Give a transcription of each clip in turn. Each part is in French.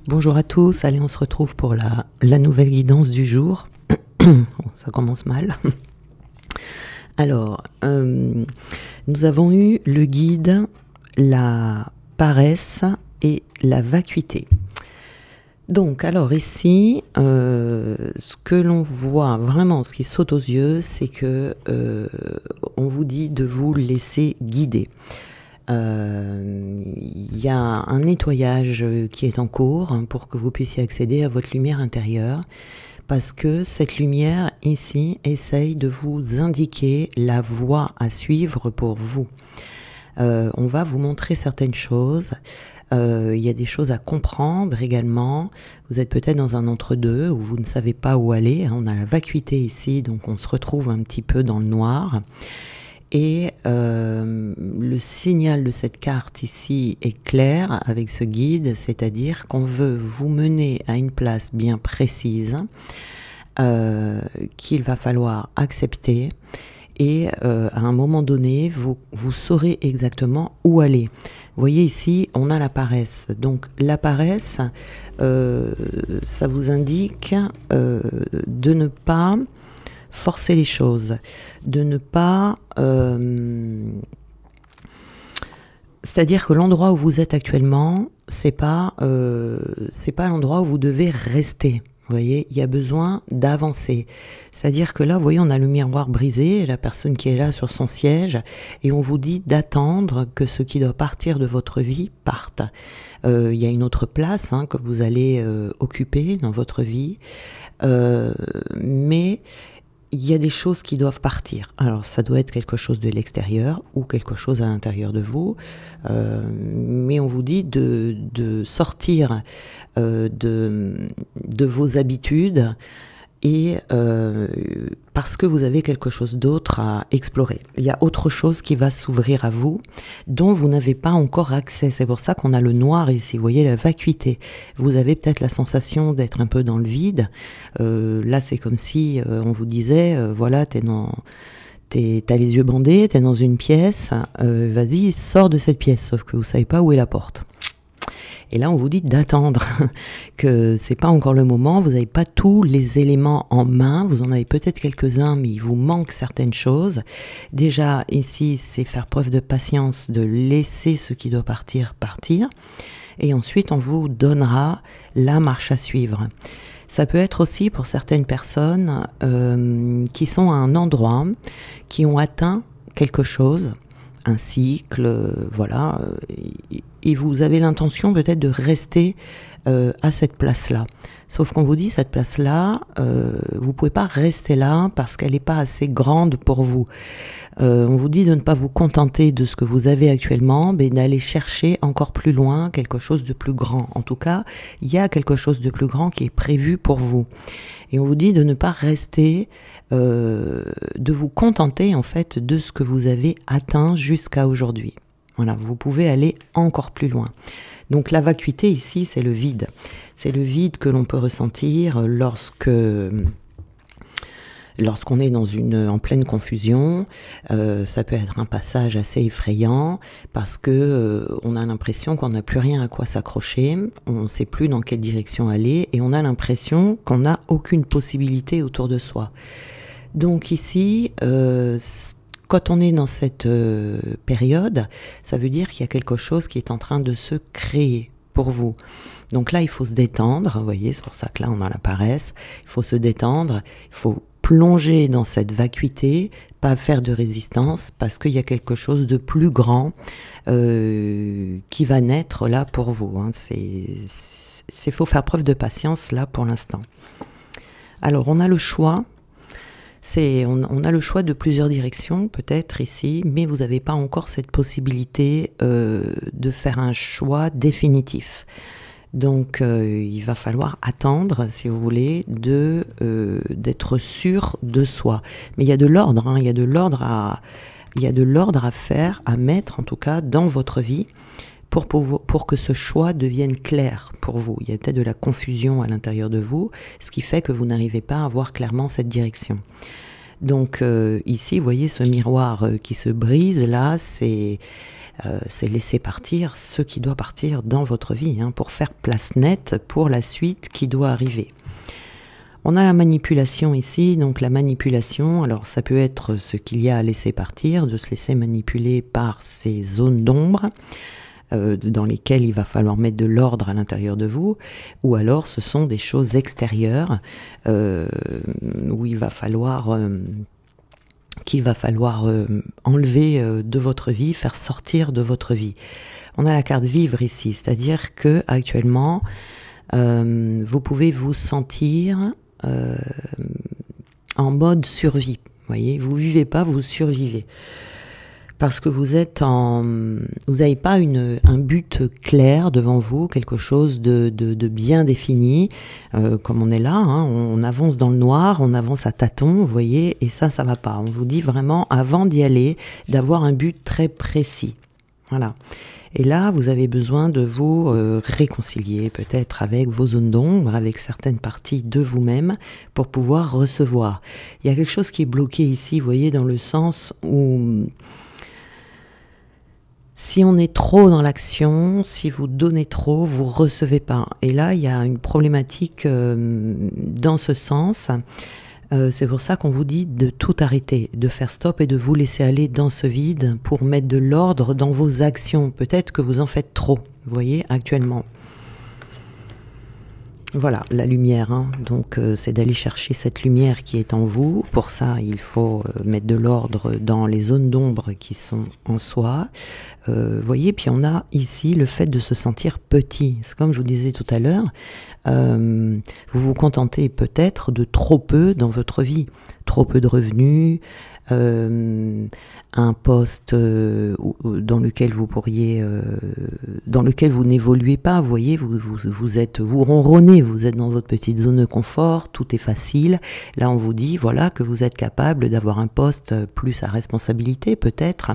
Bonjour à tous, allez on se retrouve pour la nouvelle guidance du jour. Ça commence mal. Alors, nous avons eu le guide, la paresse et la vacuité. Donc, alors ici, ce que l'on voit vraiment, ce qui saute aux yeux, c'est que on vous dit de vous laisser guider. Il y a un nettoyage qui est en cours pour que vous puissiez accéder à votre lumière intérieure, parce que cette lumière ici essaye de vous indiquer la voie à suivre pour vous. On va vous montrer certaines choses. Il y a des choses à comprendre également. Vous êtes peut-être dans un entre-deux où vous ne savez pas où aller. On a la vacuité ici, donc on se retrouve un petit peu dans le noir. Et le signal de cette carte ici est clair avec ce guide, c'est-à-dire qu'on veut vous mener à une place bien précise qu'il va falloir accepter, et à un moment donné, vous saurez exactement où aller. Vous voyez ici, on a la paresse. Donc la paresse, ça vous indique de ne pas forcer les choses, de ne pas... c'est-à-dire que l'endroit où vous êtes actuellement, c'est pas l'endroit où vous devez rester. Vous voyez, il y a besoin d'avancer. C'est-à-dire que là, vous voyez, on a le miroir brisé, la personne qui est là sur son siège, et on vous dit d'attendre que ce qui doit partir de votre vie parte. Il y a une autre place que vous allez occuper dans votre vie, mais il y a des choses qui doivent partir. Alors, ça doit être quelque chose de l'extérieur ou quelque chose à l'intérieur de vous. Mais on vous dit de sortir de vos habitudes, et parce que vous avez quelque chose d'autre à explorer. Il y a autre chose qui va s'ouvrir à vous, dont vous n'avez pas encore accès. C'est pour ça qu'on a le noir ici, vous voyez, la vacuité. Vous avez peut-être la sensation d'être un peu dans le vide. Là, c'est comme si on vous disait, voilà, t'as les yeux bandés, t'es dans une pièce, vas-y, sors de cette pièce, sauf que vous savez pas où est la porte. Et là, on vous dit d'attendre, que c'est pas encore le moment, vous n'avez pas tous les éléments en main, vous en avez peut-être quelques-uns, mais il vous manque certaines choses. Déjà, ici, c'est faire preuve de patience, de laisser ce qui doit partir, partir. Et ensuite, on vous donnera la marche à suivre. Ça peut être aussi pour certaines personnes qui sont à un endroit, qui ont atteint quelque chose, un cycle, voilà, et vous avez l'intention peut-être de rester à cette place-là. Sauf qu'on vous dit, cette place-là, vous pouvez pas rester là parce qu'elle n'est pas assez grande pour vous. On vous dit de ne pas vous contenter de ce que vous avez actuellement, mais d'aller chercher encore plus loin quelque chose de plus grand. En tout cas, il y a quelque chose de plus grand qui est prévu pour vous. Et on vous dit de ne pas rester, de vous contenter en fait de ce que vous avez atteint jusqu'à aujourd'hui. Voilà, vous pouvez aller encore plus loin. Donc la vacuité ici, c'est le vide. C'est le vide que l'on peut ressentir lorsqu'on est en pleine confusion. Ça peut être un passage assez effrayant parce que on a l'impression qu'on n'a plus rien à quoi s'accrocher, on ne sait plus dans quelle direction aller, et on a l'impression qu'on n'a aucune possibilité autour de soi. Donc ici, quand on est dans cette période, ça veut dire qu'il y a quelque chose qui est en train de se créer pour vous. Donc là, il faut se détendre, vous voyez, c'est pour ça que là, on a la paresse. Il faut se détendre, il faut plonger dans cette vacuité, pas faire de résistance, parce qu'il y a quelque chose de plus grand qui va naître là pour vous. C'est faut faire preuve de patience là pour l'instant. Alors, on a le choix. On a le choix de plusieurs directions, peut-être ici, mais vous n'avez pas encore cette possibilité de faire un choix définitif. Donc, il va falloir attendre, si vous voulez, d'être sûr de soi. Mais il y a de l'ordre, il y a de l'ordre à faire, à mettre en tout cas dans votre vie, pour que ce choix devienne clair pour vous. Il y a peut-être de la confusion à l'intérieur de vous, ce qui fait que vous n'arrivez pas à voir clairement cette direction. Donc ici, vous voyez ce miroir qui se brise, là, c'est laisser partir ce qui doit partir dans votre vie, hein, pour faire place nette pour la suite qui doit arriver. On a la manipulation ici, donc la manipulation, alors ça peut être ce qu'il y a à laisser partir, de se laisser manipuler par ces zones d'ombre, dans lesquelles il va falloir mettre de l'ordre à l'intérieur de vous, ou alors ce sont des choses extérieures, où il va falloir... qu'il va falloir enlever de votre vie, faire sortir de votre vie. On a la carte vivre ici, c'est-à-dire que actuellement, vous pouvez vous sentir en mode survie. Vous voyez, vous vivez pas, vous survivez. Parce que vous êtes vous n'avez pas un but clair devant vous, quelque chose de bien défini, comme on est là, hein, on avance dans le noir, on avance à tâtons, vous voyez, et ça va pas. On vous dit vraiment, avant d'y aller, d'avoir un but très précis. Voilà. Et là, vous avez besoin de vous réconcilier peut-être avec vos zones d'ombre, avec certaines parties de vous-même, pour pouvoir recevoir. Il y a quelque chose qui est bloqué ici, vous voyez, dans le sens où... Si on est trop dans l'action, si vous donnez trop, vous ne recevez pas. Et là, il y a une problématique dans ce sens. C'est pour ça qu'on vous dit de tout arrêter, de faire stop et de vous laisser aller dans ce vide pour mettre de l'ordre dans vos actions. Peut-être que vous en faites trop, vous voyez, actuellement. Voilà, la lumière, hein. Donc c'est d'aller chercher cette lumière qui est en vous. Pour ça, il faut mettre de l'ordre dans les zones d'ombre qui sont en soi. Voyez, puis on a ici le fait de se sentir petit. C'est comme je vous disais tout à l'heure, vous vous contentez peut-être de trop peu dans votre vie. Trop peu de revenus, un poste dans lequel vous pourriez, dans lequel vous n'évoluez pas, vous voyez, vous ronronnez, vous êtes dans votre petite zone de confort, tout est facile. Là, on vous dit, voilà, que vous êtes capable d'avoir un poste plus à responsabilité, peut-être.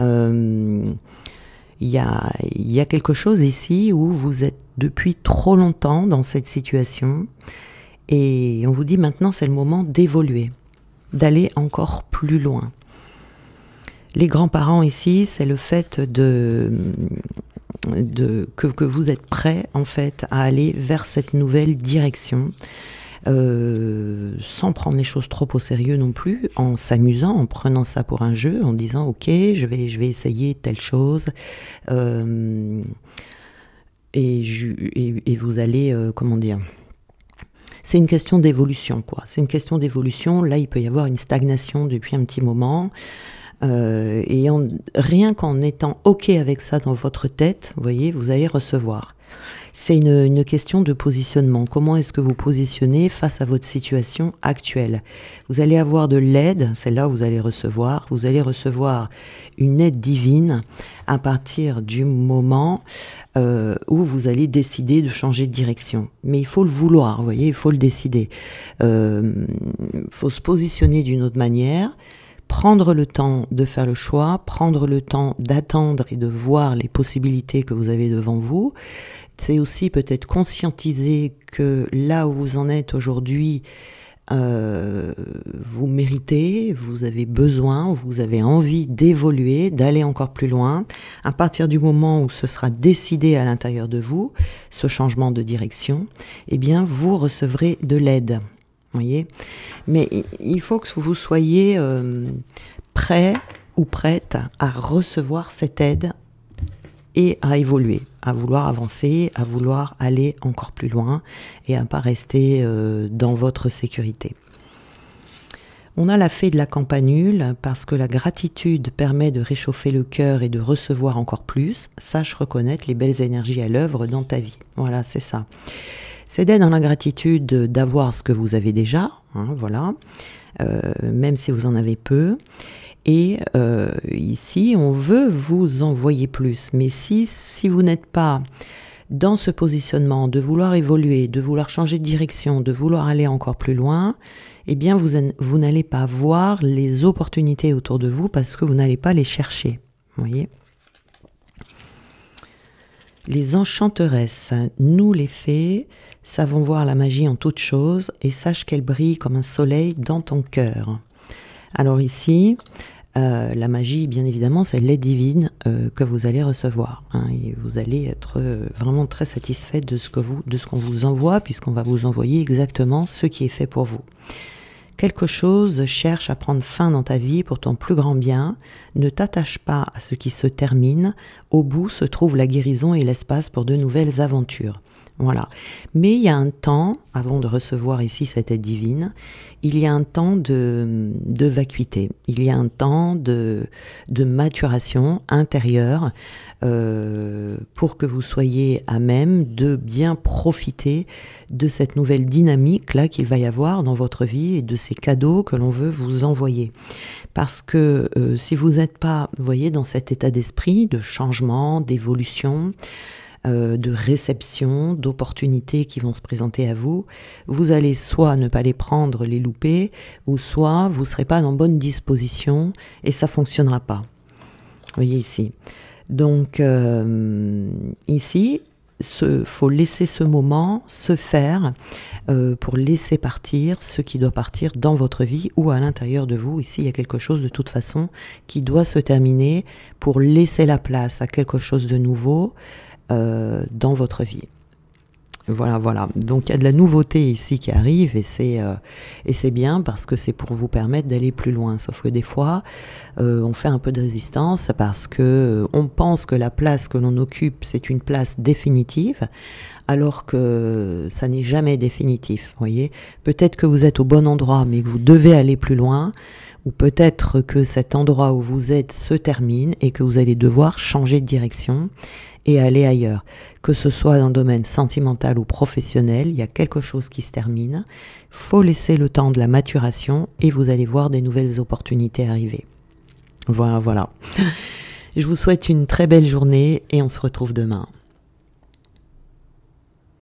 Il y a quelque chose ici où vous êtes depuis trop longtemps dans cette situation et on vous dit maintenant, c'est le moment d'évoluer, d'aller encore plus loin. Les grands-parents ici, c'est le fait que vous êtes prêts en fait à aller vers cette nouvelle direction, sans prendre les choses trop au sérieux non plus, en s'amusant, en prenant ça pour un jeu, en disant ok, je vais essayer telle chose, et vous allez, comment dire, c'est une question d'évolution, quoi. C'est une question d'évolution. Là, il peut y avoir une stagnation depuis un petit moment. Et rien qu'en étant OK avec ça dans votre tête, vous voyez, vous allez recevoir. C'est une question de positionnement. Comment est-ce que vous positionnez face à votre situation actuelle? Vous allez avoir de l'aide, c'est là où vous allez recevoir. Vous allez recevoir une aide divine à partir du moment où vous allez décider de changer de direction. Mais il faut le vouloir, vous voyez, il faut le décider. Il faut se positionner d'une autre manière, prendre le temps de faire le choix, prendre le temps d'attendre et de voir les possibilités que vous avez devant vous. C'est aussi peut-être conscientiser que là où vous en êtes aujourd'hui, vous méritez, vous avez besoin, vous avez envie d'évoluer, d'aller encore plus loin. À partir du moment où ce sera décidé à l'intérieur de vous, ce changement de direction, eh bien vous recevrez de l'aide. Voyez, mais il faut que vous soyez prêt ou prête à recevoir cette aide et à évoluer, à vouloir avancer, à vouloir aller encore plus loin et à ne pas rester dans votre sécurité. On a la fée de la campanule parce que la gratitude permet de réchauffer le cœur et de recevoir encore plus. Sache reconnaître les belles énergies à l'œuvre dans ta vie. Voilà, c'est ça. C'est d'être dans la gratitude d'avoir ce que vous avez déjà, hein, voilà, même si vous en avez peu. Et ici, on veut vous envoyer plus. Mais si vous n'êtes pas dans ce positionnement de vouloir évoluer, de vouloir changer de direction, de vouloir aller encore plus loin, eh bien, vous n'allez pas voir les opportunités autour de vous parce que vous n'allez pas les chercher. Vous voyez ? Les enchanteresses, nous les fées, savons voir la magie en toutes choses et sache qu'elle brille comme un soleil dans ton cœur. Alors ici, la magie, bien évidemment, c'est l'aide divine que vous allez recevoir. Hein, et vous allez être vraiment très satisfait de ce qu'on vous envoie, puisqu'on va vous envoyer exactement ce qui est fait pour vous. Quelque chose cherche à prendre fin dans ta vie pour ton plus grand bien. Ne t'attache pas à ce qui se termine. Au bout se trouve la guérison et l'espace pour de nouvelles aventures. Voilà. Mais il y a un temps, avant de recevoir ici cette aide divine, il y a un temps de vacuité. Il y a un temps de maturation intérieure pour que vous soyez à même de bien profiter de cette nouvelle dynamique là qu'il va y avoir dans votre vie et de ces cadeaux que l'on veut vous envoyer. Parce que si vous n'êtes pas, vous voyez, dans cet état d'esprit de changement, d'évolution, de réception, d'opportunités qui vont se présenter à vous, vous allez soit ne pas les prendre, les louper, ou soit vous ne serez pas dans bonne disposition et ça ne fonctionnera pas. Vous voyez ici. Donc ici, faut laisser ce moment se faire pour laisser partir ce qui doit partir dans votre vie ou à l'intérieur de vous. Ici, il y a quelque chose de toute façon qui doit se terminer pour laisser la place à quelque chose de nouveau dans votre vie. Voilà, voilà. Donc il y a de la nouveauté ici qui arrive et c'est bien parce que c'est pour vous permettre d'aller plus loin. Sauf que des fois, on fait un peu de résistance parce que on pense que la place que l'on occupe, c'est une place définitive, alors que ça n'est jamais définitif. Voyez, peut-être que vous êtes au bon endroit, mais que vous devez aller plus loin. Ou peut-être que cet endroit où vous êtes se termine et que vous allez devoir changer de direction et aller ailleurs. Que ce soit dans le domaine sentimental ou professionnel, il y a quelque chose qui se termine. Il faut laisser le temps de la maturation et vous allez voir des nouvelles opportunités arriver. Voilà, voilà. Je vous souhaite une très belle journée et on se retrouve demain.